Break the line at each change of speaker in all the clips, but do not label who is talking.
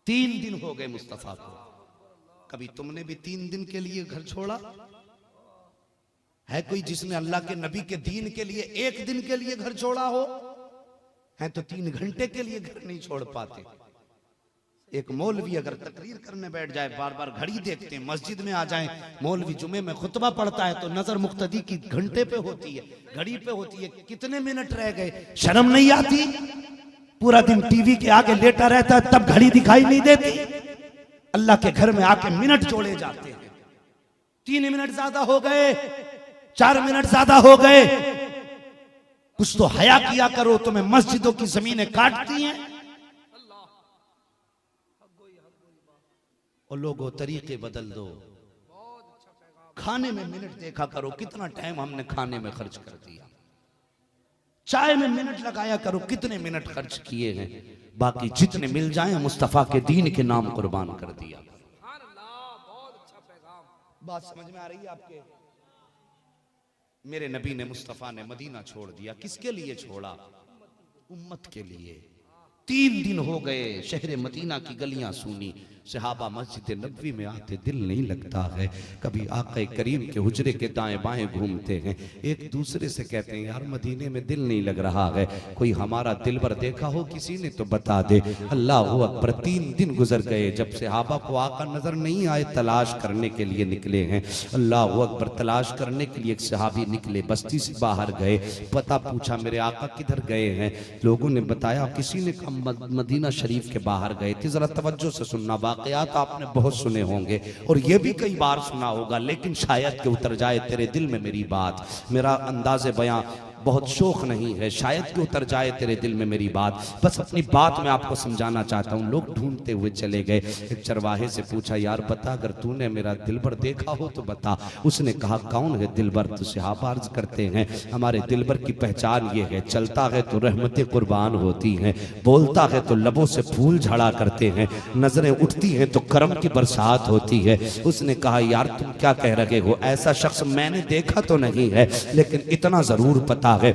3 दिन हो गए मुस्तफा को। कभी तुमने भी 3 दिन के लिए घर छोड़ा है? कोई जिसने अल्लाह के नबी के दीन के लिए 1 दिन के लिए घर छोड़ा हो? है तो 3 घंटे के लिए घर नहीं छोड़ पाते। एक मौलवी अगर तकरीर करने बैठ जाए, बार बार घड़ी देखते हैं, मस्जिद में आ जाए, मौलवी जुमे में खुतबा पढ़ता है तो नजर मुक्तदी की घंटे पे होती है, घड़ी पे होती है, कितने मिनट रह गए। शर्म नहीं आती? पूरा दिन टीवी के आगे लेटा रहता है तब घड़ी दिखाई नहीं देती। अल्लाह के घर में आके मिनट जोड़े जाते हैं। 3 मिनट ज्यादा हो गए, 4 मिनट ज्यादा हो गए। कुछ तो हया किया करो, तुम्हें मस्जिदों की जमीनें काटती हैं। और लोगों तरीके बदल दो। खाने में मिनट देखा करो, कितना टाइम हमने खाने में खर्च कर दिया। चाय में मिनट लगाया करो, कितने मिनट खर्च किए हैं। बाकी जितने मिल जाएं मुस्तफा के दीन के नाम कुर्बान कर दिया। बात समझ में आ रही है आपके? मेरे नबी ने, मुस्तफा ने मदीना छोड़ दिया। किसके लिए छोड़ा? उम्मत के लिए। 3 दिन हो गए, शहर मदीना की गलियां सूनी। सहाबा मस्जिद नबवी में आते दिल नहीं लगता है। कभी आक़ा करीम के हुजरे के दाएं बाएं घूमते हैं, एक दूसरे से कहते हैं यार मदीने में दिल नहीं लग रहा है, कोई हमारा दिलबर देखा हो किसी ने तो बता दे। अल्लाह अकबर। 3 दिन गुजर गए। जब सहाबा को आका नजर नहीं आए, तलाश करने के लिए निकले हैं। अल्लाह अकबर। तलाश करने के लिए एक सहाबी निकले, बस्ती से बाहर गए, पता पूछा मेरे आका किधर गए हैं। लोगों ने बताया किसी ने कहा मदीना शरीफ के बाहर गए थे। जरा तवज्जो से सुनना, वाकयात आपने बहुत सुने होंगे और ये भी कई बार सुना होगा, लेकिन शायद कि उतर जाए तेरे दिल में मेरी बात। मेरा अंदाज़े बयां बहुत शौक नहीं है, शायद कि उतर जाए तेरे दिल में मेरी बात। बस अपनी बात मैं आपको समझाना चाहता हूँ। लोग ढूंढते हुए चले गए। एक चरवाहे से पूछा यार बता, अगर तूने मेरा दिलबर देखा हो तो बता। उसने कहा कौन है दिलबर? तो सहाबा अर्ज करते हैं हमारे दिलबर की पहचान ये है, चलता है तो रहमतें कुर्बान होती हैं, बोलता है तो लबों से फूल झड़ा करते हैं, नजरें उठती हैं तो करम की बरसात होती है। उसने कहा यार तुम क्या कह रहे हो? ऐसा शख्स मैंने देखा तो नहीं है, लेकिन इतना जरूर पता है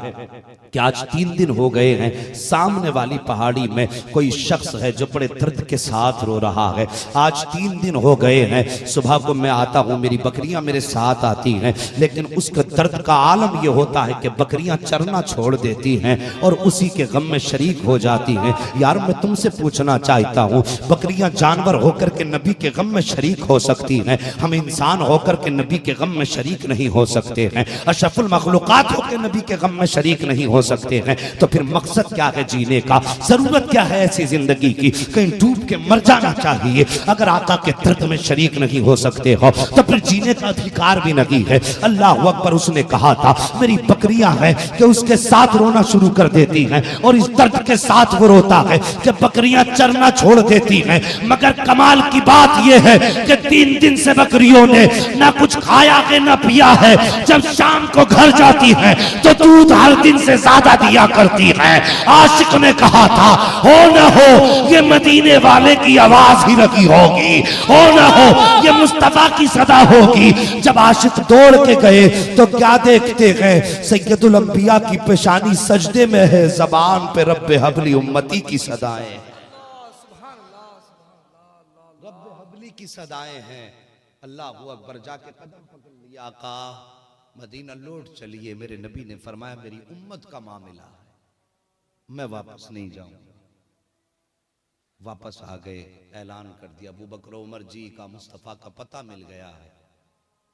कि आज 3 दिन हो गए हैं, सामने वाली पहाड़ी में कोई शख्स है जो बड़े दर्द के साथ रो रहा है। आज 3 दिन हो गए हैं, सुबह को मैं आता हूँ, मेरी बकरियां मेरे साथ आती हैं, लेकिन उसके दर्द का आलम यह होता है कि बकरियां चरना छोड़ देती हैं और उसी के गम में शरीक हो जाती हैं। यार मैं तुमसे पूछना चाहता हूँ, बकरियां जानवर होकर के नबी के गम में शरीक हो सकती हैं, हम इंसान होकर के नबी के गम में शरीक नहीं हो सकते हैं, अशरफुल मखलूकात होकर नबी के गम में शरीक नहीं हो सकते हैं। तो फिर मकसद क्या है जीने का? जरूरत क्या है ऐसी जिंदगी की? कहीं डूब के मर जाना चाहिए। अगर आका के दर्द में शरीक नहीं हो सकते हो तो फिर जीने का अधिकार भी नहीं है। अल्लाह अकबर। उसने कहा था मेरी बकरियां हैं कि उसके साथ रोना शुरू कर देती हैं और इस दर्द के साथ वो रोता है कि बकरियां चरना छोड़ देती हैं। मगर कमाल की बात यह है कि 3 दिन से बकरियों ने ना कुछ खाया है ना पिया है। जब शाम को घर जाती है तो दूध हर दिन से ज्यादा दिया करती है। आशिक ने कहा था हो न हो ये मदीने वाले की आवाज ही लगी होगी, हो न हो ये मुस्तफा की सदा होगी। जब आशिक दौड़ के गए तो क्या देखते हैं? सैयदुल अंबिया की पेशानी सजदे में है, जबान पे रब्बे हबली उम्मती की सदाएं, रब्बे हबली की सदाएं हैं। अल्लाह अकबर। जाके कदम पकड़ लिया, आका मदीना लौट चलिए। मेरे नबी ने फरमाया मेरी उम्मत का मामला है, मैं वापस नहीं जाऊंगा। वापस आ गए, ऐलान कर दिया अबू बकर उमर जी का मुस्तफा का पता मिल गया है,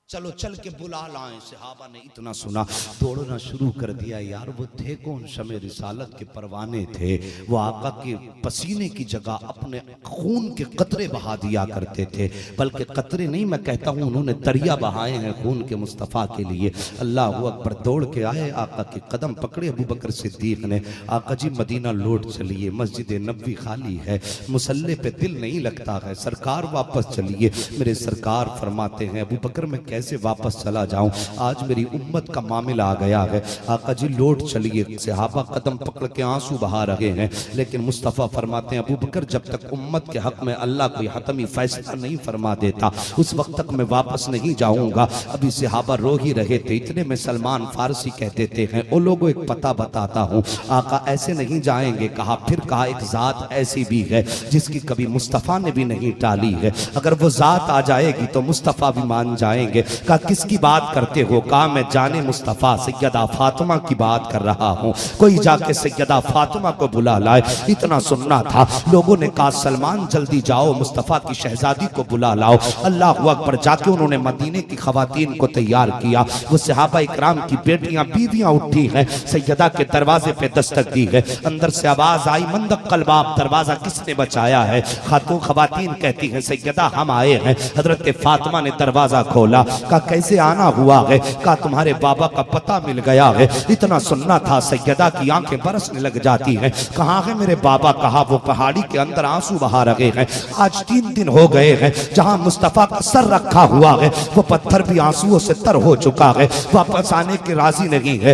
चलो चल के बुला लाएं। सहाबा ने इतना सुना, दौड़ना शुरू कर दिया। यार वो थे कौन? शमे रिसालत के परवाने थे। वो आका के पसीने की जगह अपने खून के कतरे बहा दिया करते थे, बल्कि कतरे नहीं मैं कहता हूँ, उन्होंने दरिया बहाए हैं खून के मुस्तफ़ा के लिए। अल्लाह अकबर। दौड़ के आए, आका के कदम पकड़े अबू बकर सिद्दीक ने। आका जी मदीना लौट चलिए, मस्जिद नबवी खाली है, मुसल्ले पे दिल नहीं लगता है, सरकार वापस चलिए। मेरे सरकार फरमाते हैं अबू बकर मैं कैसे वापस चला जाऊं, आज मेरी उम्मत का मामला आ गया है। आका जी लौट चलिए। सहाबा कदम पकड़ के आंसू बहा रहे हैं, लेकिन मुस्तफ़ा फरमाते हैं अबू बकर जब तक उम्मत के हक में अल्लाह कोई हतमी फैसला नहीं फरमा देता उस वक्त तक मैं वापस नहीं जाऊंगा। अभी सहाबा रो ही रहे थे, इतने में सलमान फारसी कह देते हैं ओ लोगों एक पता बताता हूँ। आका ऐसे नहीं जाएंगे। कहा फिर कहा एक जात ऐसी भी है जिसकी कभी मुस्तफ़ा ने भी नहीं टाली है, अगर वो जात आ जाएगी तो मुस्तफ़ा भी मान जाएंगे। कहा किसकी बात करते हो? कहा मैं जाने मुस्तफ़ा सैयदा फातिमा की बात कर रहा हूँ, कोई जाके सैयदा फातिमा को बुला लाए। इतना सुनना था। लोगों ने कहा सलमान जल्दी जाओ मुस्तफ़ा की शहजादी को बुला लाओ। अल्लाह अकबर। जाके उन्होंने मदीने की खवातीन को तैयार किया। वो सहाबा इकराम की बेटियां बीवियां उठी हैं, सैयदा के दरवाजे पे दस्तक दी है। अंदर से आवाज आई मंदक कलबाब, दरवाजा किसने बचाया है? खातून खवातीन कहती हैं सैयदा हम आए हैं। हजरत फातिमा ने दरवाजा खोला। कहा कैसे आना हुआ है? कहा तुम्हारे बाबा का पता मिल गया है। इतना सुनना था। सैयदा की आंखें बरसने लग जाती हैं। कहाँ है मेरे बाबा? कहा वो पहाड़ी के अंदर आंसू बहा रहे हैं। आज 3 दिन हो गए हैं, जहां मुस्तफ़ा का सर रखा हुआ है वो पत्थर भी आंसुओं से तर हो चुका है, वापस आने के राजी नहीं है।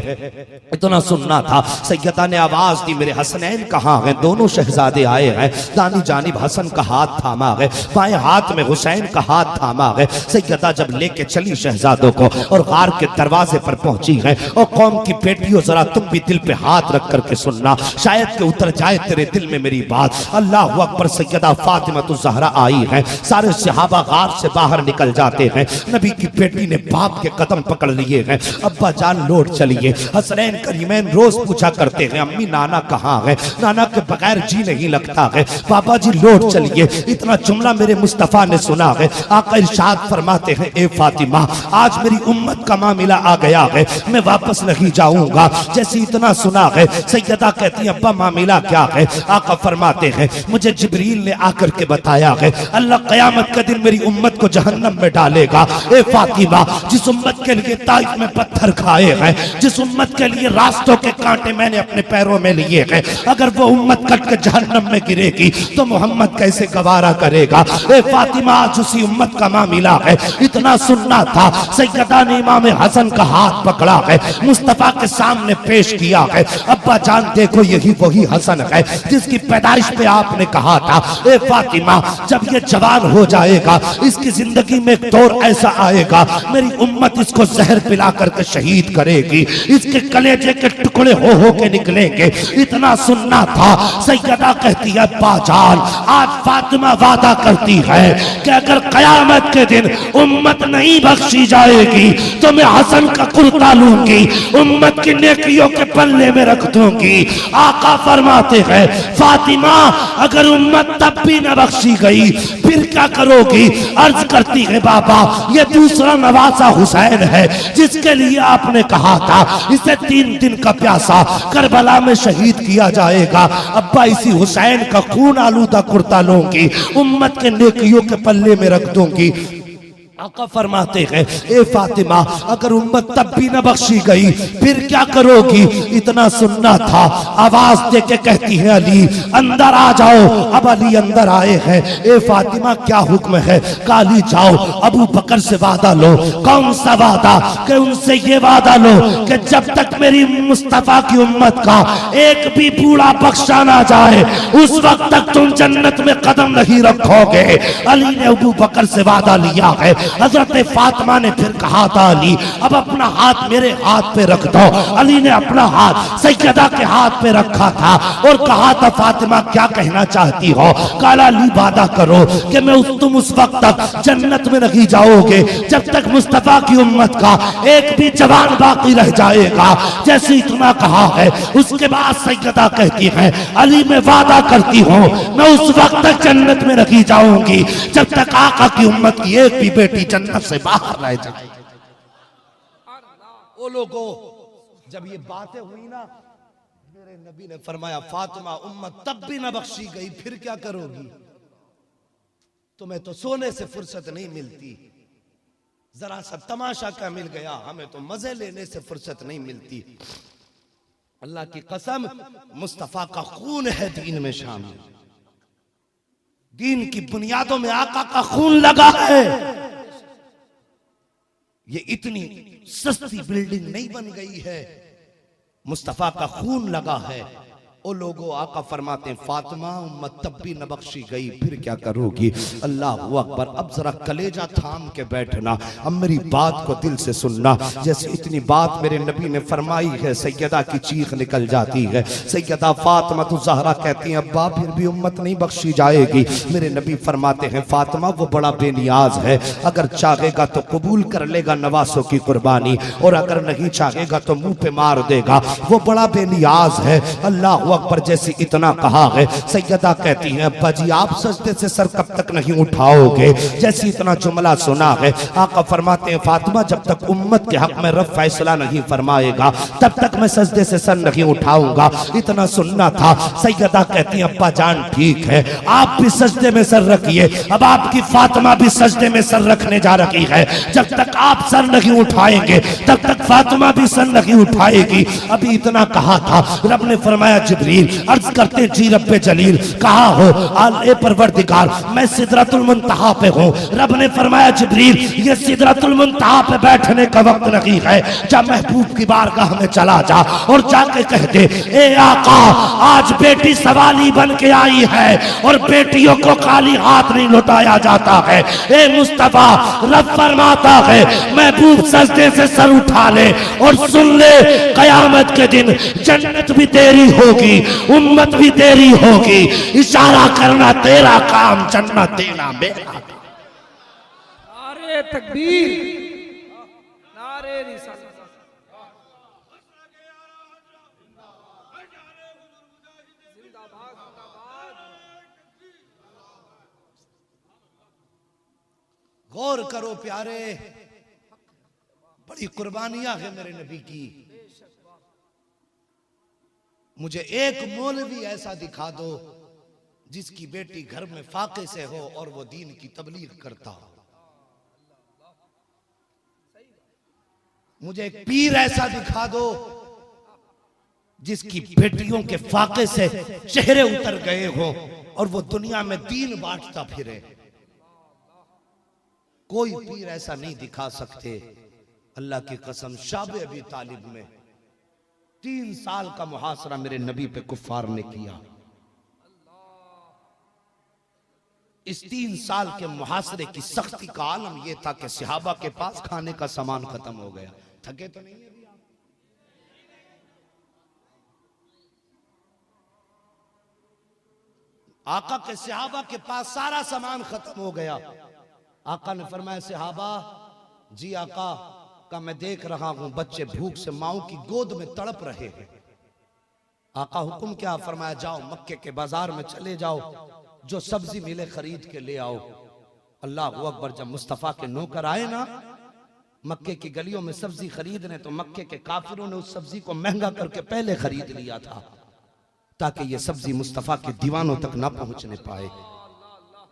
इतना सुनना था। सैयदा ने आवाज दी मेरे हसनैन कहाँ हैं? दोनों शहजादे आए हैं। दानी जानिब हसन का हाथ थामा है, बाएं हाथ में हुसैन का हाथ थामा है। सैयदा जब लेके चली शहजादों को और गार के दरवाजे पर पहुंची है, और कौम की बेटियों जरा तुम भी दिल पे हाथ रख करके सुनना, शायद के उतर जाए तेरे दिल में मेरी बात। अल्लाह अकबर। सैयदा फातिमा तो ज़हरा आई है। सारे सहाबा गार से बाहर निकल जाते हैं। नबी की बेटी ने बाप के कदम पकड़ लिए हैं। अब्बा जान लौट चलिए। हसनैन करीमैन रोज पूछा करते हैं अम्मी नाना कहाँ है? नाना के बगैर जी नहीं लगता है। बाबा जी लौट चलिए। इतना जुमला मेरे मुस्तफ़ा ने सुना है। आका इरशाद फरमाते हैं ए फातिमा आज मेरी उम्मत का मामला आ गया है, मैं वापस नहीं जाऊंगा। जैसे इतना सुना है सैयदा कहती है अब्बा मामला क्या है? आका फरमाते हैं मुझे जिब्रील ने आकर के बताया है अल्लाह क़यामत के दिन मेरी उम्मत को जहन्नम में डालेगा। ए फातिमा जिस उम्मत के लिए ताइफ में पत्थर खाए हैं, जिस उम्मत के लिए रास्तों के कांटे मैंने अपने पैरों में लिए हैं, अगर वो उम्मत कट के जहन्नम में गिरेगी तो मोहम्मद कैसे गवारा करेगा? ए फातिमा आज उसी उम्मत का मामला है। इतना सुनना था। सैयदा ने इमाम हसन का हाथ पकड़ा है, मुस्तफ़ा के सामने पेश किया है। अब्बा जान देखो यही वही हसन है जिसकी पैदाइश पे आपने कहा था ए फातिमा जब ये जवान हो जाएगा इसकी जिंदगी में एक दौर ऐसा आएगा मेरी उम्मत इसको जहर पिला करके शहीद करेगी, इसके कलेजे के टुकड़े हो के निकलेंगे। इतना सुनना था। सैयदा कहती है अब्बा जान आज फातिमा वादा करती है कि अगर कयामत के दिन उम्मत नहीं बख्शी जाएगी तो मैं हसन का कुर्ता लूंगी, उम्मत की नेकियों के पल्ले में रख दूंगी। आका फरमाते हैं फातिमा अगर उम्मत तब भी न बख्शी गई फिर क्या करोगी? अर्ज करती है बाबा ये दूसरा नवासा हुसैन है जिसके लिए आपने कहा था इसे 3 दिन का प्यासा करबला में शहीद किया जाएगा। अब्बा इसी हुसैन का खून आलूदा कुर्ता लूंगी, उम्मत के नेकियों के पल्ले में रख दूंगी। आका फरमाते हैं ए फातिमा अगर उम्मत तब भी न बख्शी गई फिर क्या करोगी? इतना सुनना था। आवाज दे के कहती है अली अंदर आ जाओ। अब अली अंदर आए हैं। ए फातिमा क्या हुक्म है? काली जाओ अबू बकर से वादा लो। कौन सा वादा? कि उनसे ये वादा लो कि जब तक मेरी मुस्तफा की उम्मत का एक भी बूढ़ा बख्शा ना जाए उस वक्त तक तुम जन्नत में कदम नहीं रखोगे। अली ने अबू बकर से वादा लिया है। हजरत फातिमा ने फिर कहा था अली अब अपना हाथ मेरे हाथ पे रख दो। अली ने अपना हाथ सैयदा के हाथ पे रखा था और कहा था फातिमा क्या कहना चाहती हो? काला अली वादा करो कि तुम उस वक्त तक जन्नत में नहीं जाओगे जब तक मुस्तफा की उम्मत का एक भी जवान बाकी रह जाएगा। जैसे इतना कहा है उसके बाद सैयदा कहती है अली मैं वादा करती हूँ मैं उस वक्त तक जन्नत में नहीं जाऊंगी जब तक आका की उम्मत की एक भी बेटी जन्नत से बाहर रह जाए। ओ लोगों जब ये बातें हुई ना मेरे नबी ने फरमाया फातिमा उम्मत तब भी न बख्शी गई फिर क्या करोगी? तुम्हें तो सोने से फुर्सत नहीं मिलती, जरा सा तमाशा क्या मिल गया, हमें तो मजे लेने से फुर्सत नहीं मिलती। अल्लाह की कसम मुस्तफा का खून है दीन में शामिल, दीन की बुनियादों में आका का खून लगा है। ये इतनी सस्ती बिल्डिंग नहीं बन गई है, मुस्तफा का खून लगा है। ओ लोगों, आका फरमाते हैं फातिमा उम्मत तब भी न बख्शी गई, फिर क्या करोगी? अल्लाह अकबर। अब जरा कलेजा थाम के बैठना, अब मेरी बात को दिल से सुनना। जैसे इतनी बात मेरे नबी ने फरमाई है, सैयदा की चीख निकल जाती है। सैयदा फातिमा तो ज़हरा कहती हैं अब्बा फिर भी उम्मत नहीं बख्शी जाएगी। मेरे नबी फरमाते हैं फातिमा वो बड़ा बेनियाज है, अगर चाहेगा तो कबूल कर लेगा नवासों की कुर्बानी, और अगर नहीं चाहेगा तो मुंह पे मार देगा, वो बड़ा बेनियाज है। अल्लाह अकबर। जैसे इतना कहा है, सैयदा कहती हैं अब्बा जी आप सजदे से सर कब तक नहीं उठाओगे? जैसे इतना जुमला सुना है, आका फरमाते हैं फातिमा जब तक उम्मत के हक में रब फैसला नहीं फरमाएगा तब तक मैं सजदे से सर नहीं उठाऊंगा। इतना सुनना था। सैयदा कहती हैं अब्बा जान ठीक है, आप भी सजदे में सर रखिए। अब आपकी फातिमा भी सजदे में सर रखने जा रही है। जब तक आप सर नहीं उठाएंगे तब तक फातिमा भी सर नहीं उठाएगी। अभी इतना कहा था, रब ने फरमाया जिब्रील अर्ज करते जी रब्बे जलील कहा हो आले परवरदिगार मैं सिदरतुल मुंतहा पे हूँ। रब ने फरमाया जिब्रील ये सिदरतुल मुंतहा पे बैठने का वक्त नहीं है, जा महबूब की बारगाह में चला जा और जाके कह दे ए आका आज बेटी सवाली बन के आई है और बेटियों को खाली हाथ नहीं लौटाया जाता है। ए मुस्तफा रब फरमाता है महबूब सजदे से सर उठा ले और सुन ले कयामत के दिन जन्नत भी तेरी होगी, उम्मत भी तेरी होगी। इशारा करना तेरा काम, जन्नत देना मेरा।
नारे तकबीर, नारे रिसालत।
गौर करो प्यारे, बड़ी कुर्बानियां है मेरे नबी की। मुझे एक मौलवी ऐसा दिखा दो जिसकी बेटी घर में फाके से हो और वो दीन की तबलीग करता हो। मुझे एक पीर ऐसा दिखा दो जिसकी बेटियों के फाके से चेहरे उतर गए हो और वो दुनिया में दीन बांटता फिरे। कोई पीर ऐसा नहीं दिखा सकते। अल्लाह की कसम शाबे अबी तालिब में 3 साल का मुहासरा मेरे नबी पे कुफ्फार ने किया। इस 3 साल के मुहासरे की सख्ती का आलम यह था कि सहाबा के पास खाने का सामान खत्म हो गया। थके तो नहीं है अभी आप? आका के सहाबा के पास सारा सामान खत्म हो गया। आका ने फरमाया सहाबा जी आका का मैं देख रहा हूं बच्चे भूख से माओ की गोद में तड़प रहे हैं। आका हुक्म क्या? फरमाया जाओ मक्के के बाजार में चले जाओ, जो सब्जी मिले खरीद के ले आओ। अल्लाह अकबर। जब मुस्तफा के नौकर आए ना मक्के की गलियों में सब्जी खरीदने, तो मक्के के काफिरों ने उस सब्जी को महंगा करके पहले खरीद लिया था ताकि ये सब्जी मुस्तफा के दीवानों तक ना पहुंचने पाए।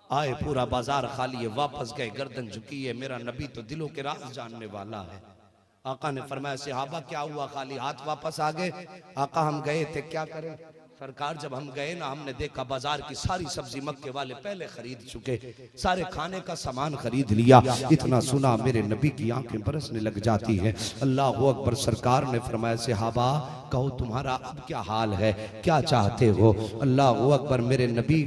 आए पूरा बाजार खाली है, वापस गए गर्दन झुकी है। मेरा नबी तो दिलों के राज जानने वाला है। आका ने फरमाया सहाबा क्या हुआ, खाली हाथ वापस आ गए? आका हम गए थे, क्या करें सरकार? जब हम गए ना हमने देखा बाजार की सारी सब्जी मक्के वाले पहले खरीद चुके, सारे खाने का सामान खरीद लिया। इतना सुना मेरे नबी की आंखें बरसने लग जाती हैं। अल्लाह अकबर। सरकार ने फरमाया सहाबा कहो तुम्हारा अब क्या हाल है, क्या चाहते हो? अल्लाह अकबर। मेरे नबी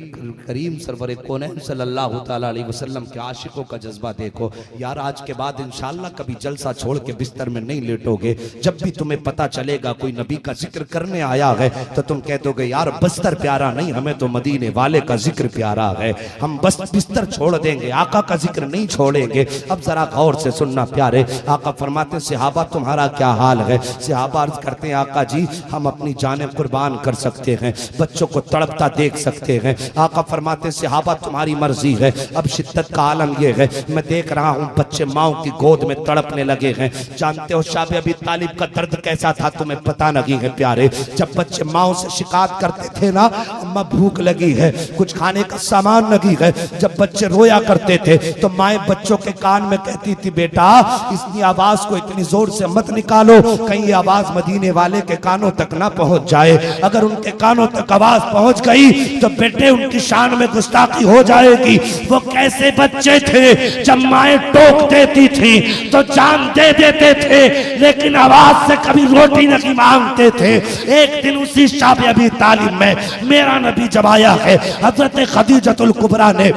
करीम सरवर कौनैन सल्लल्लाहु तआला अलैहि वसल्लम के आशिकों का जज्बा देखो। यार आज के बाद इंशाअल्लाह कभी जलसा छोड़ के बिस्तर में नहीं लेटोगे। जब भी तुम्हें पता चलेगा कोई नबी का जिक्र करने आया है तो तुम कह दोगे यार बस्तर प्यारा नहीं, हमें तो मदीने वाले का जिक्र प्यारा है। हम बस बिस्तर छोड़ देंगे, आका का जिक्र नहीं छोड़ेंगे। अब जरा गौर से सुनना प्यारे। आका फरमाते सहाबा तुम्हारा क्या हाल है? सहाबा अर्ज करते हैं आका जी हम अपनी जानें कुर्बान कर सकते हैं, बच्चों को तड़पता देख सकते हैं। आका फरमाते सहाबा तुम्हारी मर्जी है। अब शिद्दत का आलम यह है मैं देख रहा हूँ बच्चे माओ की गोद में तड़पने लगे हैं। जानते हो शाबे अबी तालिब का दर्द कैसा था तुम्हें पता नहीं है प्यारे। जब बच्चे माओ से शिकायत
इरशाद करते थे ना, अम्मा भूख लगी है, कुछ खाने का सामान लगी है। जब बच्चे रोया करते थे तो माए बच्चों के कान में कहती थी, बेटा इसकी आवाज को इतनी जोर से मत निकालो, कहीं ये आवाज मदीने वाले के कानों तक ना पहुंच जाए। अगर उनके कानों तक आवाज पहुंच गई तो बेटे उनकी शान में गुस्ताखी हो जाएगी। वो कैसे बच्चे थे, जब माए टोक देती थी तो जान दे देते थे, लेकिन आवाज से कभी रोटी नहीं मांगते थे। एक दिन उसी शाब अबी तालिब में मेरा नबी जब आया है, हजरत खदीजतुल कुबरा ने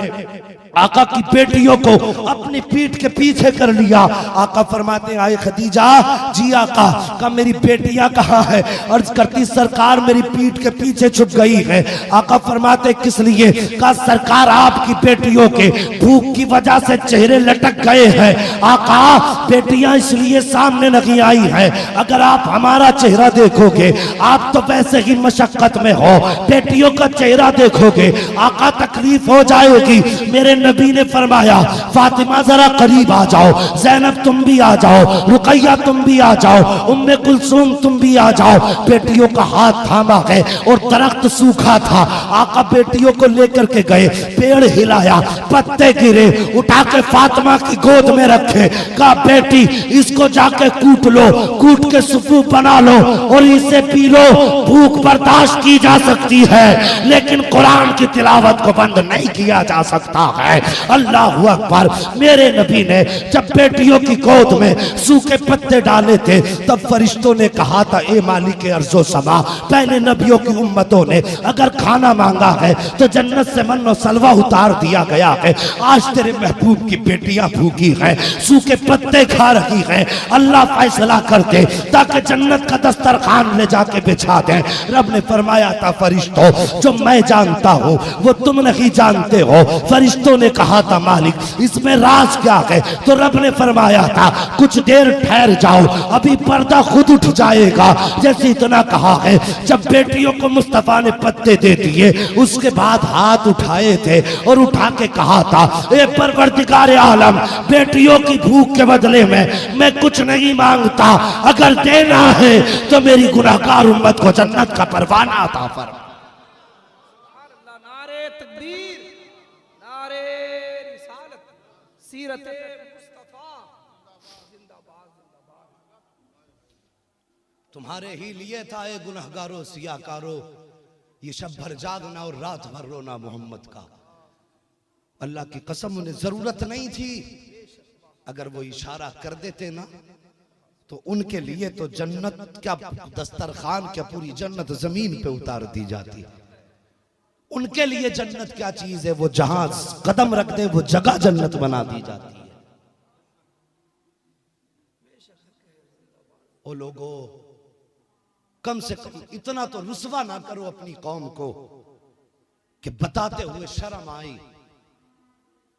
आका की बेटियों को अपनी पीठ के पीछे कर लिया। आका फरमाते आए, खदीजा जी आका का मेरी बेटियां कहाँ है? अर्ज करती, सरकार मेरी पीठ के पीछे छुप गई है। आका फरमाते किस लिए? का सरकार आपकी बेटियों के भूख की वजह से चेहरे लटक गए हैं। आका बेटियां इसलिए सामने नहीं आई हैं, अगर आप हमारा चेहरा देखोगे, आप तो वैसे ही मशक्कत में हो, बेटियों का चेहरा देखोगे आका तकलीफ हो जाएगी। मेरे नबी ने फरमाया, फातिमा जरा करीब आ जाओ, ज़ैनब तुम भी आ जाओ, रुकैया तुम भी आ जाओ, उम्मे कुलसूम तुम भी आ जाओ। बेटियों का हाथ थामा है और दरख्त सूखा था। आका बेटियों को लेकर के गए, पेड़ हिलाया, पत्ते गिरे, उठा के फातिमा की गोद में रखे। कहा बेटी इसको जाके कूट लो, कूट के सुफूफ बना लो और इसे पी लो। भूख बर्दाश्त की जा सकती है, लेकिन कुरान की तिलावत को बंद नहीं किया जा सकता है। अल्लाहु अकबर। मेरे नबी ने जब बेटियों की गोद में सूखे पत्ते डाले थे, तब फरिश्तों ने कहा था, ए मालिक अर्ज़ो समा, पहले नबियों की उम्मतों ने अगर खाना मांगा है तो जन्नत से मन और सलवा उतार दिया गया है। आज तेरे महबूब की बेटियां भूखी हैं, सूखे पत्ते खा रही हैं। अल्लाह फैसला करते ताकि जन्नत का दस्तरखान ले जाके बिछा दें। रब ने फरमाया था, फरिश्तों जो मैं जानता हूँ वो तुम नहीं जानते हो। फरिश्तों ने कहा था, मालिक इसमें राज क्या है? तो रब ने फरमाया था, कुछ देर ठहर जाओ, अभी पर्दा खुद उठ जाएगा। जैसे इतना कहा है, जब बेटियों को मुस्तफा ने पत्ते दे दिए, उसके बाद हाथ उठाए थे और उठा के कहा था, ए परवरदिगार आलम, बेटियों की भूख के बदले में मैं कुछ नहीं मांगता, अगर देना है तो मेरी गुनाहगार उम्मत को जन्नत का परवाना अता फरमा।
नारे तकबीर, नारे रिसालत, सीरत मुस्तफा जिंदाबाद जिंदाबाद।
तुम्हारे ही लिए था ए गुनहगारो सियाकारो, ये शब भर जागना और रात भर रोना मोहम्मद का। अल्लाह की कसम उन्हें जरूरत नहीं थी, अगर वो इशारा कर देते ना तो उनके लिए तो जन्नत क्या दस्तरखान क्या पूरी जन्नत जमीन पे उतार दी जाती। उनके लिए जन्नत क्या चीज है, वो जहां कदम रख दे वो जगह जन्नत बना दी जाती है। ओ लोगो, कम से कम इतना तो रुसवा ना करो अपनी कौम को कि बताते हुए शर्म आई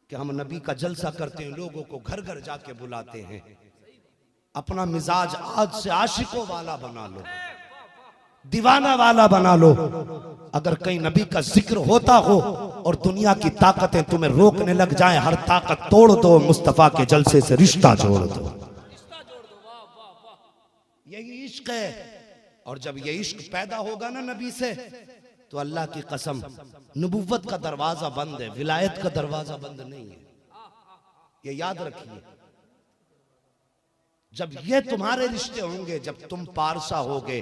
कि हम नबी का जलसा करते हैं, लोगों को घर घर जाके बुलाते हैं। अपना मिजाज आज से आशिकों वाला बना लो, दीवाना वाला बना लो। अगर कहीं नबी का जिक्र होता हो और दुनिया की ताकतें तुम्हें रोकने लग जाएं, हर ताकत तोड़ दो, मुस्तफा के जलसे से रिश्ता जोड़ दो। यही इश्क है। और जब ये इश्क पैदा होगा ना नबी से, तो अल्लाह की कसम नबुव्वत का दरवाजा बंद है, विलायत का दरवाजा बंद नहीं है। ये याद रखिए। जब ये तुम्हारे रिश्ते होंगे, जब तुम पारसा होगे,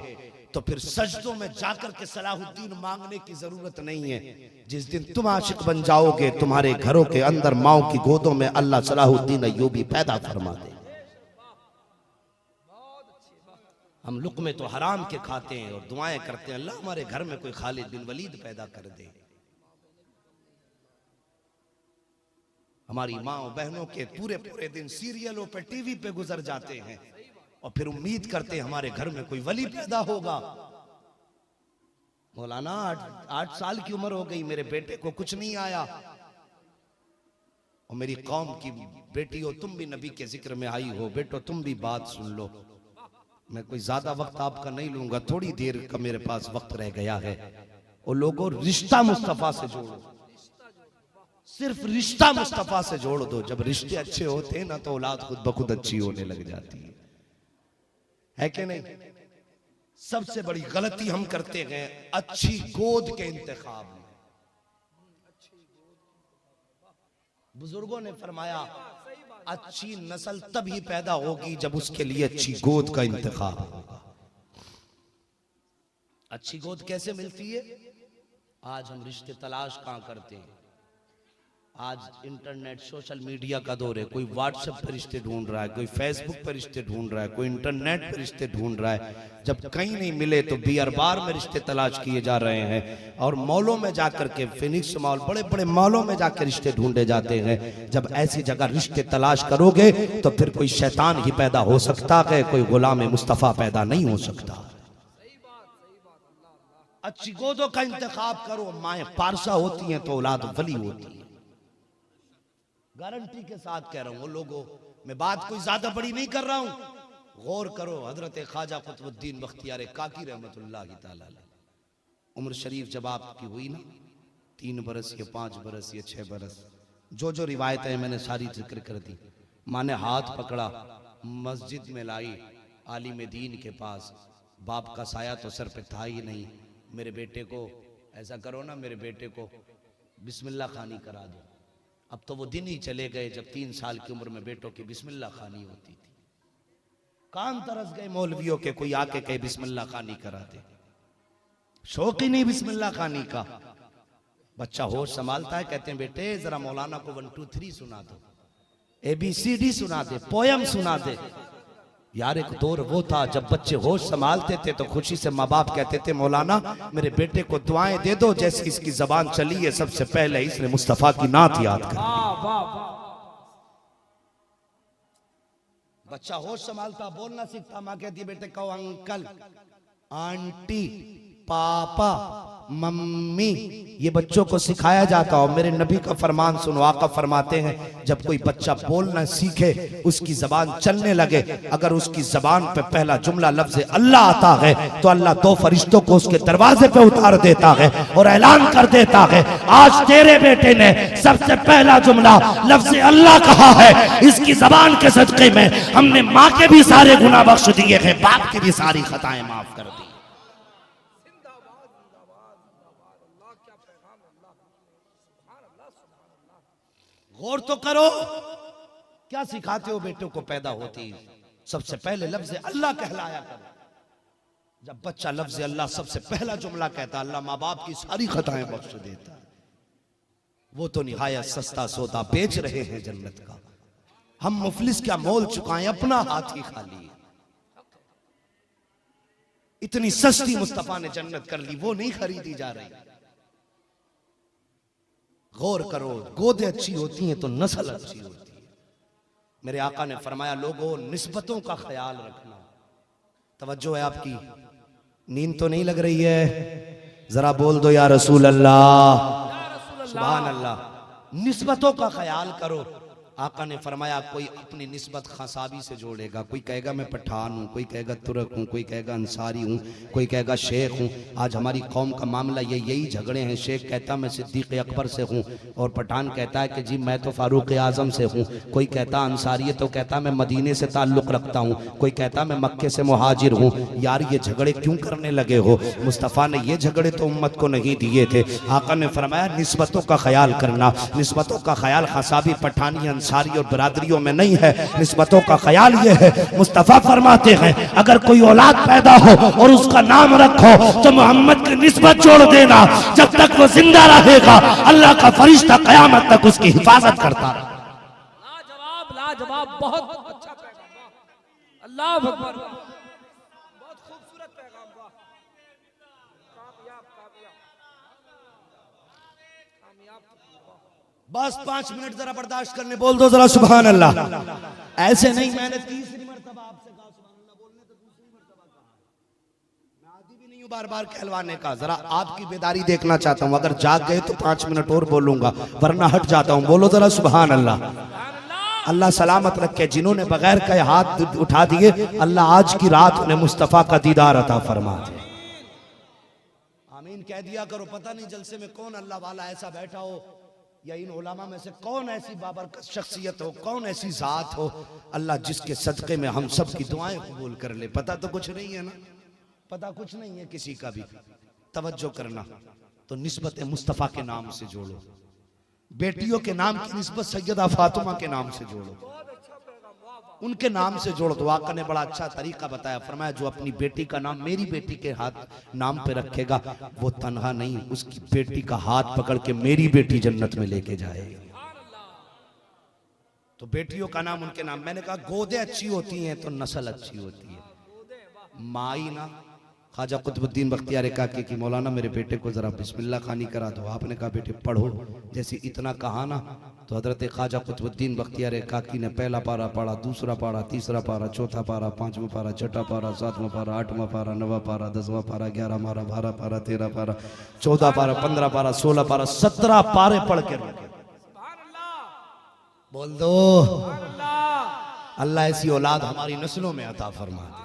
तो फिर सजदों में जाकर के सलाहुद्दीन मांगने की जरूरत नहीं है। जिस दिन तुम आशिक बन जाओगे, तुम्हारे घरों के अंदर माओ की गोदों में अल्लाह सलाहुद्दीन अय्यूबी पैदा फरमा दे। हम लुक़मे तो हराम के खाते हैं और दुआएं करते हैं, अल्लाह हमारे घर में कोई खालिद बिन वलीद पैदा कर दे। हमारी माँ बहनों के पूरे पूरे दिन सीरियलों पे टीवी पे गुजर जाते हैं और फिर उम्मीद करते हैं हमारे घर में कोई वली पैदा होगा। मौलाना 8 साल की उम्र हो गई, मेरे बेटे को कुछ नहीं आया। और मेरी कौम की बेटियों, तुम भी नबी के जिक्र में आई हो, बेटो तुम भी बात सुन लो। मैं कोई ज्यादा वक्त आपका नहीं लूंगा, थोड़ी देर का मेरे पास वक्त रह गया है। और लोगों, रिश्ता मुस्तफा से जोड़ो, सिर्फ रिश्ता मुस्तफा से जोड़ दो। जब रिश्ते अच्छे होते हैं ना, तो औलाद खुद ब खुद अच्छी होने लग जाती है कि नहीं?
सबसे बड़ी गलती हम करते हैं अच्छी गोद के इंतखाब में। बुजुर्गों ने फरमाया अच्छी नस्ल तभी पैदा होगी जब उसके लिए अच्छी गोद का इंतखाब होगा। अच्छी गोद कैसे मिलती है? आज हम रिश्ते तलाश कहां करते हैं? आज इंटरनेट सोशल मीडिया का दौर है। कोई व्हाट्सएप पर रिश्ते ढूंढ रहा है, कोई फेसबुक पर रिश्ते ढूंढ रहा है, कोई इंटरनेट पर रिश्ते ढूंढ रहा है। जब कहीं नहीं मिले तो बियर बार में रिश्ते तलाश किए जा रहे हैं और मॉलों में जाकर के, फिनिक्स मॉल, बड़े बड़े मॉलों में जाकर रिश्ते ढूंढे जाते हैं। जब ऐसी जगह रिश्ते तलाश करोगे तो फिर कोई शैतान ही पैदा हो सकता है, कोई गुलाम मुस्तफा पैदा नहीं हो सकता। अच्छी गोदों का इंतखाब करो। माएं पारसा होती हैं तो औलाद वली होती है। गारंटी के साथ कह रहा हूं लोगों, मैं बात कोई ज्यादा बड़ी नहीं कर रहा हूं। गौर करो, हजरत ख्वाजा कुतुबुद्दीन बख्तियार काकी रहमतुल्लाह ताला उम्र शरीफ जब आपकी हुई ना, 3 बरस या 5 बरस या 6 बरस, जो जो रिवायतें मैंने सारी जिक्र कर दी। माँ ने हाथ पकड़ा, मस्जिद में लाई, आलिम दीन के पास। बाप का साया तो सर पे था ही नहीं। मेरे बेटे को ऐसा करो ना, मेरे बेटे को बिस्मिल्लाह खानी करा दो। अब तो वो दिन ही चले गए जब 3 साल की उम्र में बेटों की बिस्मिल्लाह खानी होती थी। कान तरस गए मौलवियों के, कोई आके कहे बिस्मिल्लाह खानी करा दे। शौक ही नहीं बिस्मिल्लाह खानी का। बच्चा होश संभालता है, कहते हैं बेटे जरा मौलाना को 1 2 3 सुना दो, ABCD सुना दे, पोयम सुना दे। यार एक दौर वो था जब बच्चे होश संभालते थे तो खुशी से माँ बाप कहते थे मौलाना मेरे बेटे को दुआएं दे दो, जैसे इसकी जबान चली है सबसे पहले इसने मुस्तफा की नात याद कर। बच्चा होश संभालता, बोलना सीखता, माँ कहती बेटे कहो अंकल, आंटी, पापा, मम्मी। ये बच्चों को सिखाया जाता हो। मेरे नबी का फरमान सुनो, आका फरमाते हैं जब कोई बच्चा बोलना सीखे, उसकी जबान चलने लगे, अगर उसकी जबान पे पहला जुमला लफ्ज अल्लाह आता है तो अल्लाह 2 फरिश्तों को उसके दरवाजे पे उतार देता है और ऐलान कर देता है आज तेरे बेटे ने सबसे पहला जुमला लफ्ज अल्लाह कहा है। इसकी जबान के सदके में हमने माँ के भी सारे गुनाह बख्श दिए हैं, बाप की भी सारी खताएं माफ कर दी। गौर तो करो, क्या सिखाते हो बेटों को? पैदा होती सबसे पहले लफ्ज अल्लाह कहलाया करो। जब बच्चा लफ्ज अल्लाह सबसे पहला जुमला कहता, अल्लाह माँ बाप की सारी खताएं बख्श देता है। वो तो निहायत सस्ता सौदा बेच रहे हैं जन्नत का। हम मुफलिस क्या मोल चुकाएं, अपना हाथ ही खाली है। इतनी सस्ती मुस्तफा ने जन्नत कर ली, वो नहीं खरीदी जा रही। गौर करो, गोदे अच्छी होती हैं तो नस्ल अच्छी होती है। मेरे आका ने फरमाया लोगों निस्बतों का ख्याल रखना। तवज्जो है आपकी? नींद तो नहीं लग रही है? जरा बोल दो या रसूल अल्लाह, सुभान अल्लाह। निस्बतों का ख्याल करो। आका ने फरमाया कोई अपनी निस्बत खसाबी से जोड़ेगा, कोई कहेगा मैं पठान हूँ, कोई कहेगा तुर्क हूँ, कोई कहेगा अंसारी हूँ, कोई कहेगा शेख हूँ। आज हमारी कौम का मामला यही झगड़े हैं। शेख कहता मैं सिद्दीक अकबर से हूँ और पठान कहता है कि जी मैं तो फारूक आजम से हूँ। कोई कहता अंसारी है तो कहता मैं मदीने से ताल्लुक़ रखता हूँ, कोई कहता मैं मक्के से मुहाजिर हूँ। यार ये झगड़े क्यों करने लगे हो? मुस्तफ़ा ने ये झगड़े तो उम्मत को नहीं दिए थे। आका ने फरमाया निस्बतों का ख्याल करना। निस्बतों का ख्याल खसाबी, पठानी, सारी और बरादरियों में नहीं है। निस्बतों का ख्याल ये है, मुस्तफा फरमाते हैं अगर कोई औलाद पैदा हो और उसका नाम रखो तो मोहम्मद की निस्बत जोड़ देना। जब तक वो जिंदा रहेगा अल्लाह का फरिश्ता कयामत तक उसकी हिफाजत करता रहे।
लाजवाब, लाजवाब, बहुत अच्छा पैगाम। अल्लाह अकबर, बहुत खूबसूरत पैगाम। कामयाब,
बस 5 मिनट जरा बर्दाश्त करने बोल दो जरा सुभान अल्लाह। ऐसे नहीं, मैंने 3री मरतबा आपसे कहा सुभान अल्लाह बोलने, तो 2री मरतबा कहा। मैं आदी भी नहीं हूं बार बार कहलवाने का। जरा आपकी बेदारी देखना चाहता हूं। अगर जाग गए तो 5 मिनट और बोलूंगा, वरना हट जाता हूं। बोलो जरा सुभान अल्लाह। अल्लाह सलामत रखे। जिन्होंने बगैर कहे हाथ उठा दिए, अल्लाह आज की रात उन्हें मुस्तफा का दीदार अता फरमा दे। आमीन कह दिया करो। पता नहीं जलसे में कौन अल्लाह वाला ऐसा बैठा हो, या इन उलमा में से कौन ऐसी बाबरकत शख्सियत हो, कौन ऐसी जात हो, अल्लाह जिसके सदक़े में हम सब की दुआएं कबूल कर ले। पता तो कुछ नहीं है ना,
पता कुछ नहीं है किसी का भी, तवज्जो करना, तो निस्बत मुस्तफ़ा के नाम से जोड़ो, बेटियों के नाम की निस्बत सैयदा फातिमा के नाम से जोड़ो, उनके नाम से जोड़ दो। आका ने बड़ा अच्छा तरीका बताया, फरमाया जो अपनी बेटी का नाम मेरी बेटी के हाथ नाम पे रखेगा वो तन्हा नहीं, उसकी बेटी का हाथ पकड़ के मेरी बेटी जन्नत में लेके जाएगी। तो बेटियों का नाम उनके नाम। मैंने कहा गोदे अच्छी होती हैं तो नस्ल अच्छी होती है, माई ना। ख्वाजा कुतुबुद्दीन बख्तियार काकी की मौलाना मेरे बेटे को जरा बिस्मिल्लाह खानी करा दो। आपने कहा बेटे पढ़ो, जैसे इतना कहा ना तो हजरत ख्वाजा कुतुबुद्दीन बख्तियार काकी ने पहला पारा पढ़ा, दूसरा पारा, तीसरा पारा, चौथा पारा, पांचवा पारा, छठा पारा, सातवां पारा, आठवां पारा, नवा पारा, 10वां पारा, 11 पारा, 12 पारा, 13 पारा, 14 पारा, 15 पारा, 16 पारा, 17 पारे पढ़ के बोल दो अल्लाह ऐसी औलाद हमारी नस्लों में अता फरमा दे।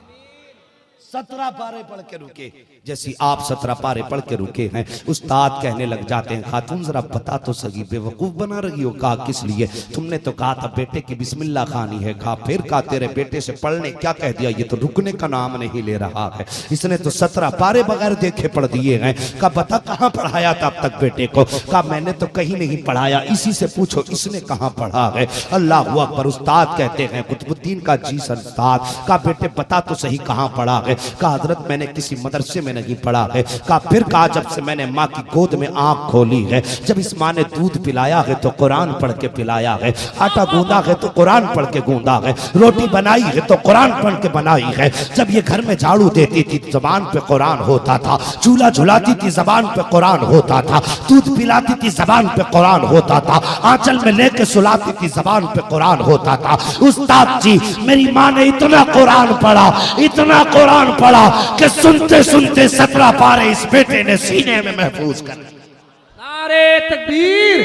17 पारे पढ़ के रुके, जैसी आप 17 पारे पढ़ के रुके हैं, उस्ताद कहने लग जाते हैं खातून जरा बता तो सही, बेवकूफ बना रही हो। कहा किस लिए? तुमने तो कहा था बेटे की बिस्मिल्लाह खानी है। कहा फिर? कहा तेरे बेटे से पढ़ने क्या कह दिया, ये तो रुकने का नाम नहीं ले रहा है, इसने तो 17 पारे बगैर देखे पढ़ दिए हैं। कहा बता कहाँ पढ़ाया था अब तक बेटे को? कहा मैंने तो कहीं नहीं पढ़ाया, इसी से पूछो इसने कहाँ पढ़ा है। अल्लाह अकबर। उस्ताद कहते हैं कुतुबुद्दीन का जी सर उस्ताद। कहा बेटे बता तो सही कहाँ पढ़ा है? कहा हजरत मैंने किसी मदरसे में नहीं पढ़ा है। कहा फिर? कहा जब से मैंने माँ की गोद में आंख खोली है, जब इस माँ ने दूध पिलाया है तो कुरान पढ़ के पिलाया है, आटा गूंदा है तो कुरान पढ़ के गूंदा है, रोटी बनाई है तो कुरान पढ़ के बनाई है, जब ये घर में झाड़ू देती थी जबान पे कुरान होता था, चूल्हा झुलाती थी जबान पे कुरान होता था, दूध पिलाती थी जबान पे कुरान होता था, आंचल में लेके सुलाती थी जबान पे कुरान होता था। उस्ताद जी मेरी माँ ने इतना कुरान पढ़ा, इतना कुरान पढ़ा कि सुनते सुनते 17 पारे इस बेटे ने सीने में महफूज कर।
नारे तकबीर,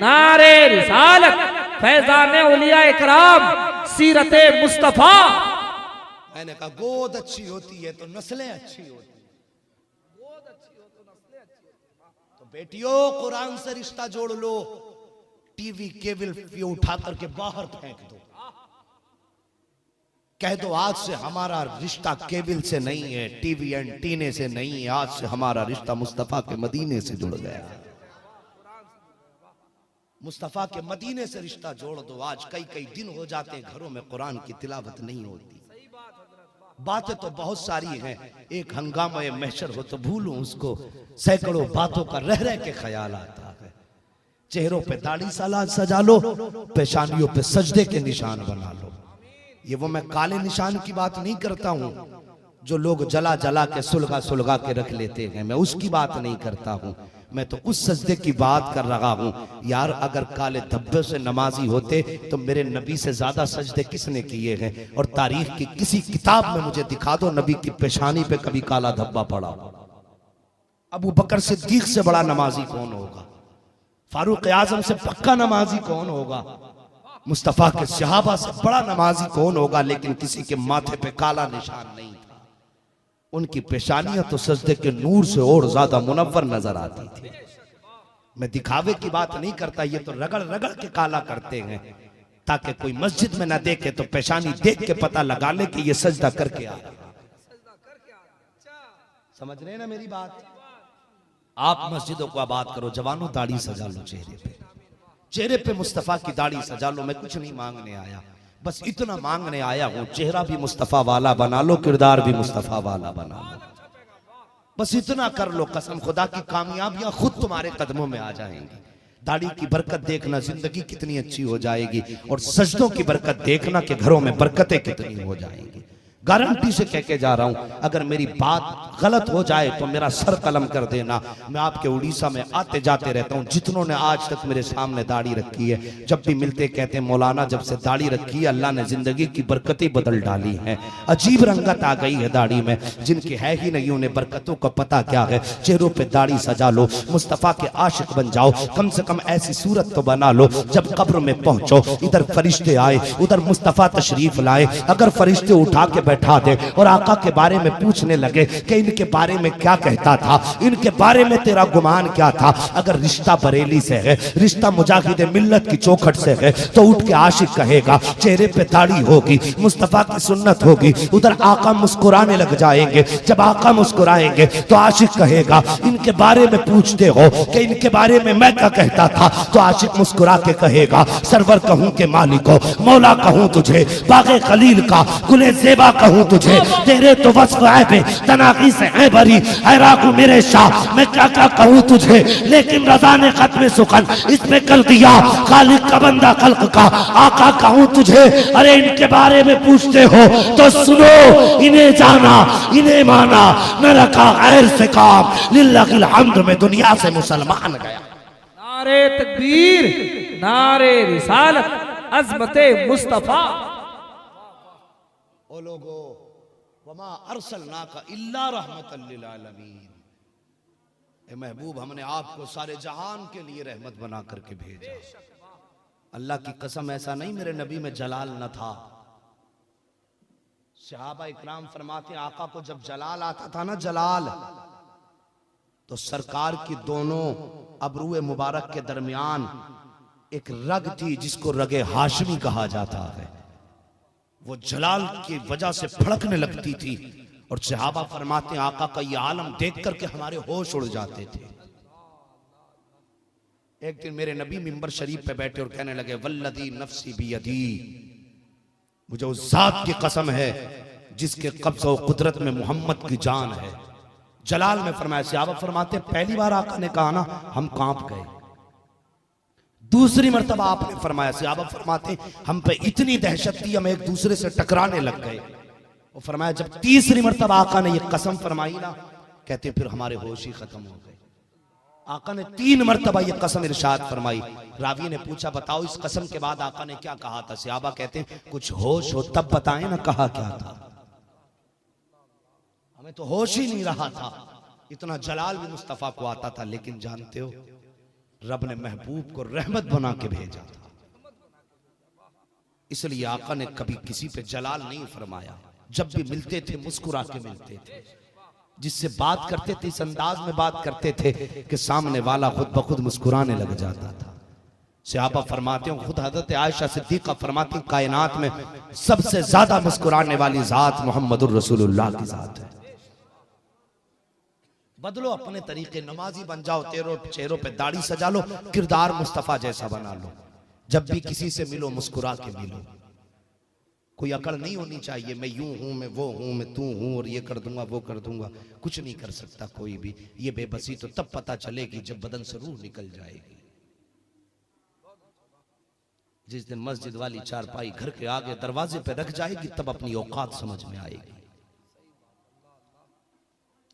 नारे रिसालत, फैजाने औलिया इकराम, सीरते मुस्तफा।
मैंने कहा गोद अच्छी होती है तो नस्लें अच्छी होती है, गोद अच्छी हो तो नस्लें अच्छी होती। तो बेटियों कुरान से रिश्ता जोड़ लो, टीवी केबल ये उठा करके बाहर फेंक दो, कह दो आज से हमारा रिश्ता केबल से नहीं है, टीवी एंटीने से नहीं है, आज से हमारा रिश्ता मुस्तफा के मदीने से जुड़ गया। मुस्तफा के मदीने से रिश्ता जोड़ दो। आज कई कई दिन हो जाते हैं घरों में कुरान की तिलावत नहीं होती। बातें तो बहुत सारी हैं, एक हंगामा महशर हो तो भूलूं उसको, सैकड़ों बातों का रह रह के ख्याल आता है। चेहरों पे दाढ़ी साला सजा लो, पेशानियों पे सजदे के निशान बना लो। ये वो मैं काले निशान की बात नहीं करता हूं जो लोग जला जला के सुलगा सुलगा के रख लेते हैं, मैं उसकी बात नहीं करता हूं। मैं तो उस सजदे की बात कर रहा हूं। यार अगर काले धब्बे से नमाजी होते तो मेरे नबी से ज्यादा सजदे किसने किए हैं? और तारीख की किसी किताब में मुझे दिखा दो नबी की पेशानी पे कभी काला धब्बा पड़ा। अबू बकर सिद्दीक से बड़ा नमाजी कौन होगा? फारूक आजम से पक्का नमाजी कौन होगा? मुस्तफा के सहाबा से बड़ा नमाजी कौन होगा? लेकिन किसी के माथे पे काला निशान नहीं था। उनकी पेशानियां तो सजदे के नूर से और ज्यादा मुनव्वर नजर आती थी। मैं दिखावे की बात नहीं करता, ये तो रगड़ रगड़ के काला करते हैं ताकि कोई मस्जिद में ना देखे तो पेशानी देख के पता लगा ले कि ये सजदा करके आ रहा। समझ रहे ना मेरी बात? आप मस्जिदों को आबाद करो, जवानों दाढ़ी सजा लो, चेहरे पे मुस्तफा की दाढ़ी सजा लो। मैं कुछ नहीं मांगने आया, बस इतना मांगने आया हूं, चेहरा भी मुस्तफा वाला बना लो, किरदार भी मुस्तफा वाला बना लो। बस इतना कर लो, कसम खुदा की कामयाबियां खुद तुम्हारे कदमों में आ जाएंगी। दाढ़ी की बरकत देखना जिंदगी कितनी अच्छी हो जाएगी, और सजदों की बरकत देखना कि घरों में बरकतें कितनी हो जाएंगी। गारंटी से कह के जा रहा हूं, अगर मेरी बात गलत हो जाए तो मेरा सर कलम कर देना। मैं आपके उड़ीसा में आते जाते रहता हूं, जितनों ने आज तक मेरे सामने दाढ़ी रखी है, जब भी मिलते कहते हैं मौलाना जब से दाढ़ी रखी है अल्लाह ने जिंदगी की बरकतें बदल डाली हैं, अजीब रंगत आ गई है दाढ़ी में। जिनकी है ही नहीं उन्हें बरकतों का पता क्या है। चेहरों पे दाढ़ी सजा लो, मुस्तफा के आशिक बन जाओ, कम से कम ऐसी सूरत तो बना लो जब कब्र में पहुंचो इधर फरिश्ते आए, उधर मुस्तफा तशरीफ लाए। अगर फरिश्ते उठा के
बैठा दे और आका के बारे में पूछने लगे कि इनके बारे में क्या कहता था, इनके बारे में तेरा गुमान क्या था। अगर रिश्ता बरेली से है, रिश्ता मुजाहिद मिल्लत की चौखट से है, तो उठ के आशिक कहेगा, चेहरे पे दाढ़ी होगी, मुस्तफा की सुन्नत होगी, उधर आका मुस्कुराने लग जाएंगे। जब आका मुस्कुराएंगे तो आशिक कहेगा, इनके बारे में पूछते हो कि इनके बारे में मैं क्या कहता था, तो आशिक मुस्कुरा के कहेगा, सरवर कहूं के मालिको, मौला कहूं तुझे, बागे खलील का गुले ज़ेबा कहूं तुझे, तेरे तो वस्फ ऐबे तनाकी से है भरी, हैराकू मेरे शाह, मैं क्या क्या कहूं तुझे, लेकिन रज़ा ने खत्म सुखन इसमें कर दिया, खालिक का बंदा खल्क का आका कहूं तुझे। अरे इनके बारे में पूछते हो तो सुनो, इन्हें जाना, इन्हें माना, न रखा गैर से काम, लिल्लाहिल हम्द में दुनिया से मुसलमान गया।
नारे तकबीर, नारे रिसालत, अज़मते मुस्तफा।
ओ लोगो, वमा अरसलनाका इल्ला रहमतल लिल आलमीन। ए महबूब, हमने आपको सारे जहान के लिए रहमत बना करके भेजा। अल्लाह की कसम, ऐसा नहीं मेरे नबी में जलाल न था। सहाबा इकराम फरमाते, आका को जब जलाल आता था ना, जलाल, तो सरकार की दोनों अबरूए मुबारक के दरमियान एक रग थी जिसको रगे हाशमी कहा जाता है। वो जलाल की वजह से फड़कने लगती थी और सहाबा फरमाते, आका का ये आलम देख करके हमारे होश उड़ जाते थे। एक दिन मेरे नबी मिंबर शरीफ पे बैठे और कहने लगे, वल्लदी नफ्सी बियदी, मुझे उस जात की कसम है जिसके कब्ज़ और कुदरत में मोहम्मद की जान है। जलाल में फरमाया, सहाबा फरमाते, पहली बार आका ने कहा ना, हम कांप गए। दूसरी मर्तबा आपने फरमाया, सहाबा फरमाते, हम पे इतनी दहशत थी, हम एक दूसरे से टकराने लग गए। और फरमाया, जब तीसरी मर्तबा आका ने ये कसम फरमाई ना, कहते फिर हमारे होश ही खत्म हो गए। आका ने 3 मर्तबा ये कसम इरशाद फरमाई। रावी ने पूछा, बताओ इस कसम के बाद आका ने क्या कहा था? सहाबा कहते हैं, कुछ होश हो तब बताएं ना, कहा क्या था? हमें तो होश ही नहीं रहा था। इतना जलाल भी मुस्तफा को आता था, लेकिन जानते हो, रब ने महबूब को रहमत बना के भेजा था। इसलिए आका ने कभी किसी पे जलाल नहीं फरमाया। जब भी मिलते थे मुस्कुरा के मिलते थे, जिससे बात करते थे इस अंदाज में बात करते थे कि सामने वाला खुद ब खुद मुस्कुराने लग जाता था। सहाबा फरमाते हो, खुद हज़रत आयशा सिद्दीक़ा फरमाती, कायनात में सबसे ज्यादा मुस्कुराने वाली जात मोहम्मदुर रसूलुल्लाह की जात है। बदलो अपने तरीके, नमाजी बन जाओ, तेरे चेहरों पे दाढ़ी सजा लो, किरदार मुस्तफा जैसा बना लो। जब भी किसी से मिलो मुस्कुरा के मिलो। कोई अकड़ नहीं होनी चाहिए, मैं यूं हूं, मैं वो हूं, मैं तू हूं और ये कर दूंगा वो कर दूंगा। कुछ नहीं कर सकता कोई भी। ये बेबसी तो तब पता चलेगी जब बदन से रूह निकल जाएगी। जिस दिन मस्जिद वाली चारपाई घर के आगे दरवाजे पे रख जाएगी, तब अपनी औकात समझ में आएगी।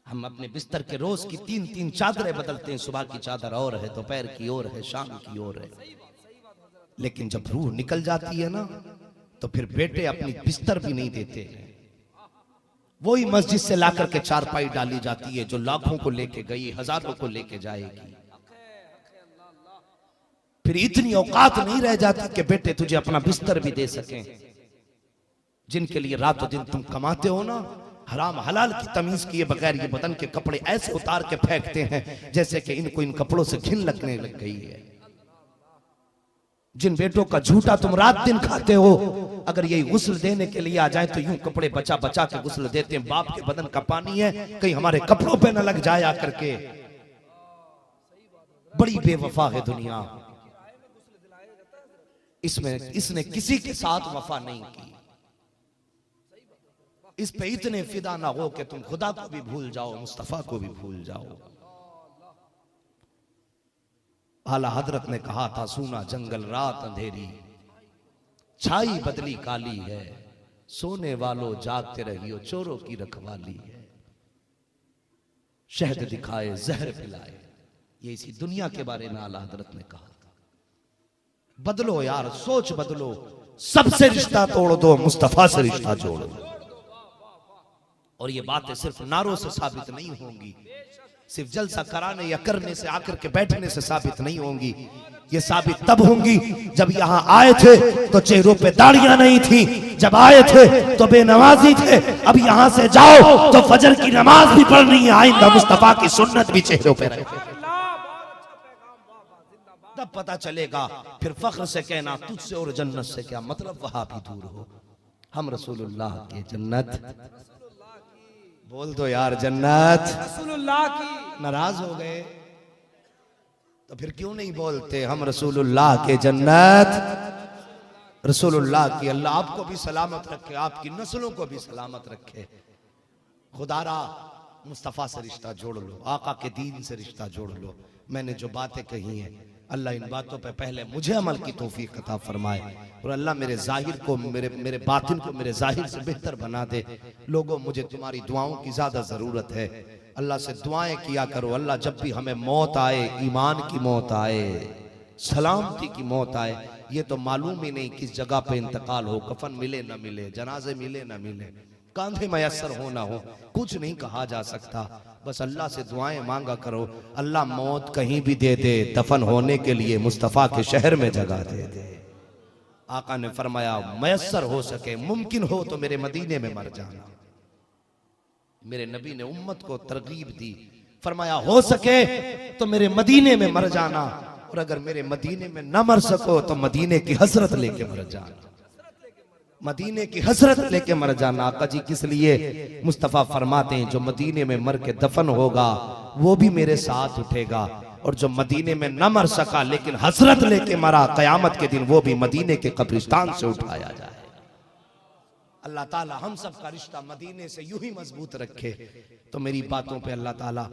हम अपने बिस्तर के रोज की 3-3 चादरें बदलते हैं। सुबह की चादर और है, दोपहर की और है, शाम की और है। लेकिन जब रूह निकल जाती है ना, तो फिर बेटे अपनी बिस्तर भी नहीं देते। वही मस्जिद से लाकर के चारपाई डाली जाती है जो लाखों को लेके गई, हजारों को लेके जाएगी। फिर इतनी औकात नहीं रह जाती कि बेटे तुझे अपना बिस्तर भी दे सकें। जिनके लिए रातों दिन तुम कमाते हो ना, हराम हलाल की तमीज किए बगैर ये बदन के कपड़े ऐसे उतार के फेंकते हैं जैसे कि इनको इन कपड़ों से घिन लगने लग गई है। जिन बेटों का झूठा तुम रात दिन खाते हो, अगर यही गुस्ल देने के लिए आ जाए तो यूं कपड़े बचा बचा के गुस्ल देते हैं। बाप के बदन का पानी है, कहीं हमारे कपड़ों पे न लग जाए आकर के। बड़ी बेवफा है दुनिया। इसने किसी के साथ वफा नहीं की। इस पे इतने फिदा ना हो कि तुम खुदा को भी भूल जाओ, मुस्तफा को भी भूल जाओ। आला हजरत ने कहा था, सूना जंगल रात अंधेरी, छाई बदली काली है, सोने वालों जागते रहियो, चोरों की रखवाली है। शहद दिखाए जहर पिलाए, ये इसी दुनिया के बारे में आला हजरत ने कहा था। बदलो यार, सोच बदलो। सबसे रिश्ता तोड़ दो, मुस्तफा से रिश्ता जोड़ दो। और ये बातें सिर्फ नारों से साबित नहीं होंगी, सिर्फ जलसा कराने या करने से, आकर के बैठने से साबित नहीं होंगी। ये साबित तब होंगी जब यहां आए थे तो चेहरों पे दाढ़ियां नहीं थी,
जब आए थे तो बेनमाजी थे, अब यहाँ से जाओ तो फजर की नमाज भी पढ़नी है, आइंदा मुस्तफा की सुन्नत भी चेहरों पे रखे, तब पता चलेगा। फिर फख्र से कहना तुझसे और जन्नत से क्या मतलब, वहां भी दूर हो। हम रसूलुल्लाह के जन्नत, बोल दो यार जन्नत
रसूलुल्लाह की।
नाराज हो गए तो फिर क्यों नहीं बोलते हम रसूलुल्लाह के जन्नत, रसूलुल्लाह की। अल्लाह आपको भी सलामत रखे, आपकी नस्लों को भी सलामत रखे। खुदारा मुस्तफ़ा से रिश्ता जोड़ लो, आका के दीन से रिश्ता जोड़ लो। मैंने जो बातें कही हैं अल्लाह इन बातों पे पहले मुझे अमल की तौफीक अता फरमाए, और अल्लाह मेरे जाहिर को, मेरे बातिन को मेरे जाहिर से बेहतर बना दे। लोगों, मुझे तुम्हारी दुआओं की ज़्यादा ज़रूरत है। अल्लाह से दुआएं किया करो। अल्लाह जब भी हमें मौत आए, ईमान की मौत आए, सलामती की मौत आए, ये तो मालूम ही नहीं किस जगह पे इंतकाल हो, कफन मिले ना मिले, जनाजे मिले ना मिले, कांधे मयसर हो ना हो, कुछ नहीं कहा जा सकता। बस अल्लाह से दुआएं मांगा करो। अल्लाह मौत कहीं भी दे दे, दफन होने के लिए मुस्तफ़ा के शहर में जगह दे दे। आका ने फरमाया मयसर हो सके, मुमकिन हो तो मेरे मदीने में मर जाना। मेरे नबी ने उम्मत को तरगीब दी, फरमाया हो सके तो मेरे मदीने में मर जाना, और अगर मेरे मदीने में न मर सको तो मदीने की हसरत लेके मर जाना, मदीने की हसरत लेके मर जाना। आका जी किस लिए? मुस्तफ़ा फरमाते हैं जो मदीने में मर के दफन होगा वो भी मेरे साथ उठेगा, और जो मदीने में न मर सका लेकिन हसरत लेके मरा, कयामत के दिन वो भी मदीने के कब्रिस्तान से उठाया जाए। अल्लाह ताला हम सब का रिश्ता मदीने से यूं ही मजबूत रखे। तो मेरी बातों पे अल्लाह ताला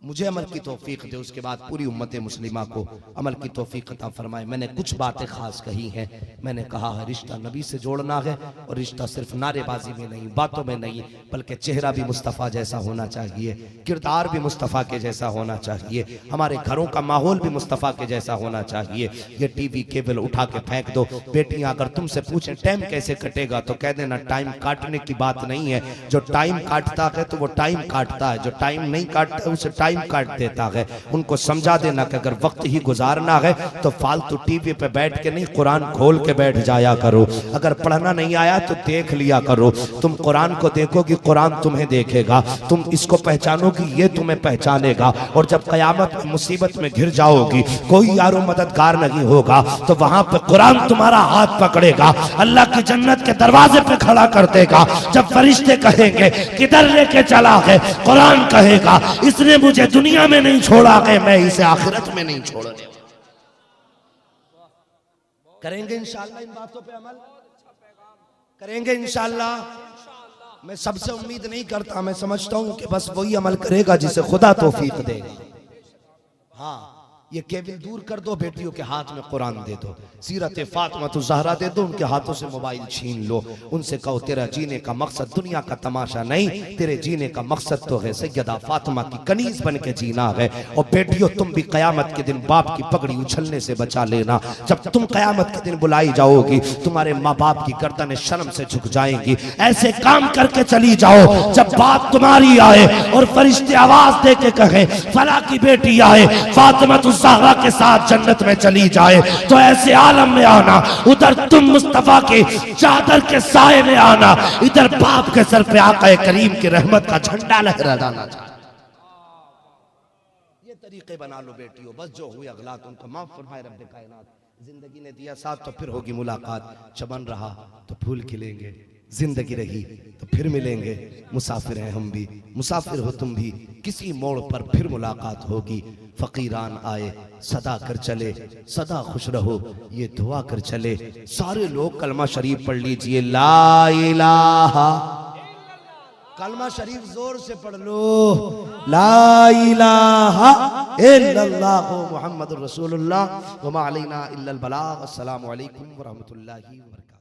मुझे अमल की तौफीक दे, उसके बाद पूरी उम्मत मुस्लिमा को अमल की तौफीक अता फरमाए। मैंने कुछ बातें खास कही हैं। मैंने कहा है रिश्ता नबी से जोड़ना है, और रिश्ता सिर्फ नारेबाजी में नहीं, बातों में नहीं, बल्कि चेहरा भी मुस्तफ़ा जैसा होना चाहिए, किरदार भी मुस्तफ़ा के जैसा होना चाहिए, हमारे घरों का माहौल भी मुस्तफ़ा के जैसा होना चाहिए। ये टीवी केबल उठा के फेंक दो। बेटियां अगर तुमसे पूछें टाइम कैसे कटेगा तो कह देना टाइम काटने की बात नहीं है। जो टाइम काटता है तो वो टाइम काटता है, जो टाइम नहीं काटता उसे टाइम काट देता है। उनको समझा देना कि अगर वक्त ही गुजारना है तो फालतू टीवी पे बैठ के नहीं, कुरान खोल के बैठ जाया करो। अगर पढ़ना नहीं आया तो देख लिया करो। तुम कुरान को देखोगी, कुरान तुम्हें देखेगा। तुम इसको पहचानोगी, ये तुम्हें पहचानेगा। और जब कयामत में मुसीबत में घिर जाओगी, कोई यारो मददगार नहीं होगा, तो वहां पे कुरान तुम्हारा हाथ पकड़ेगा, अल्लाह की जन्नत के दरवाजे पे खड़ा कर देगा। जब फरिश्ते कहेंगे किधर लेके चला है, कुरान कहेगा इसने मुझे दुनिया में नहीं छोड़ा है, मैं इसे आखिरत में नहीं छोड़ने। करेंगे इंशाअल्लाह, इन बातों पे अमल करेंगे इंशाअल्लाह। मैं सबसे उम्मीद नहीं करता, मैं समझता हूं कि बस वही अमल करेगा जिसे खुदा तौफीक देगा। हाँ, ये केबल दूर कर दो, बेटियों के हाथ में कुरान दे दो, सीरत फातिमा ज़हरा दे दो, उनके हाथों से मोबाइल छीन लो। उनसे कहो तेरा जीने का मकसद दुनिया का तमाशा नहीं, तेरे जीने का मकसद तो है सैयदा फातिमा की कनीज बन के जीना है। और बेटियों तुम भी कयामत के दिन बाप की पगड़ी उछलने से बचा लेना। जब तुम कयामत के दिन बुलाई जाओगी, तुम्हारे माँ बाप की गर्दनें शर्म से झुक जाएंगी। ऐसे काम करके चली जाओ जब बात तुम्हारी आए और फरिश्ते आवाज दे के कहे फला की बेटी आए, फातिमा ज़हरा के साथ जन्नत में चली जाए, तो ऐसे आलम में आना, उधर तुम मुस्तफा के चादर के साए में आना, इधर बाप के सर पे आका करीम की रहमत का झंडा लहराना चाहिए। ये तरीके बना लो बेटियों। बस जो हुए अगलात उनको माफ फरमाए रब्बे कायनात। जिंदगी ने दिया साथ तो फिर होगी मुलाकात, चमन रहा तो फूल खिलेंगे, जिंदगी रही तो फिर मिलेंगे। मुसाफिर हैं हम भी, मुसाफिर हो तुम भी, किसी मोड़ पर फिर मुलाकात होगी। फकीरान आए सदा कर चले, सदा खुश रहो ये दुआ कर चले। सारे लोग कलमा शरीफ पढ़ लीजिए, ला इलाहा, कलमा शरीफ जोर से पढ़ लो, ला इलाहा इल्लल्लाह मुहम्मदुर रसूलुल्लाह व मा अलैना इल्लल बलाग। अस्सलामु अलैकुम व रहमतुल्लाहि व बरकातहू।